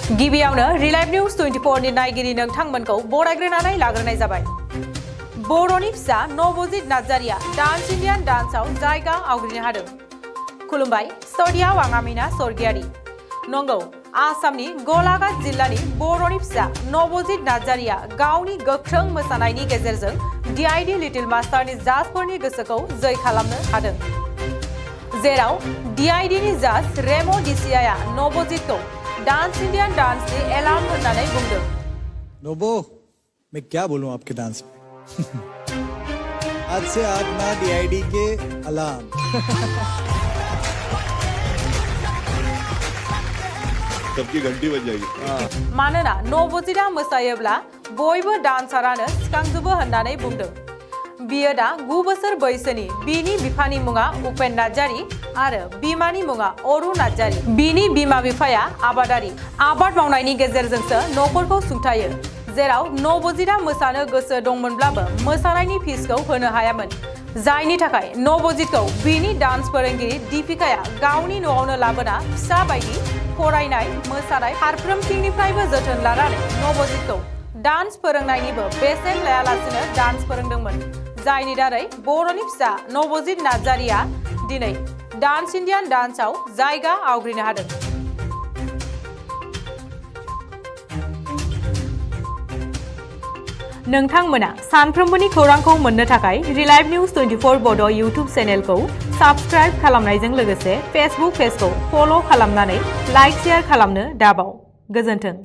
गिबियावनो रिलाइभ निउज 24 नि नायगिरि नोंथांमोनखौ बरायग्रोनानै लाग्रोनाय जाबाय। बर'नि फिसा नबजित नार्जारिया डान्स इन्डियान डान्सआव जायगा आवग्रिनो हादों। खुलुमबाय, स्टुडिय'आव आं आमिना स्वर्गियारि। नंगौ, आसामनि गलाघाट जिल्लानि बर'नि फिसा नबजित नार्जारिया गावनि गोख्रों मोसानायनि गेजेरजों DID लिटिल मास्टारनि जाजफोरनि गोसोखौ जै खालामनो हादों। जेराव DID नि जाज रेम' डिसियाया नबजितखौ डांस इंडियन डांस ने ऐलान होनाने बुंदों। नोबो, मैं क्या बोलूं आपके डांस में? आज से आप ना DID के अलार्म। सबकी घंटी बज जाएगी। मानोना नबजितआ मोसायोब्ला बयबो डान्सारानो सिखांजोबो होननानै बुंदों। बियो दा 9 बोसोर बैसोनि। बिनि बिफानि मुङा उपेन नार्जारि आरो बिमानि मुङा अरु नार्जारि। बिनि बिमा बिफाया आबादारि। आबाद मावनायनि गेजेरजोंसो नखरखौ सुंथायो। जेराव नबजितआ मोसानो गोसो दंमोनब्लाबो मोसानायनि फिसखौ होनो हायामोन। जायनि थाखाय नबजितखौ बिनि डान्स फोरोंगिरि दीपिकाया गावनि न'आवनो लाबोना फिसा बायदि फरायनाय, मोसानाय फारफ्रोमथिंनिफ्रायबो जोथोन लानानै नबजितखौ डान्स फोरोंनायनिबो बेसेन लायालासिनो डान्स फोरोंदोंमोन। जायनि दारै बर'नि फिसा नबजित नार्जारिया दिनै डान्स इन्डियान डान्सआव जायगा आवग्रिनो हादों। नोंथांमोना सानफ्रोमबोनि खौरांखौ मोननो थाखाय रिलाइभ निउज 24 बड' इउट्युब चेनेलखौ साबस्क्राइब खालामनायजों लोगोसे फेसबुक पेजखौ फल' खालामनानै लाइक शेयार खालामनो दाबाव। गोजोन्थों।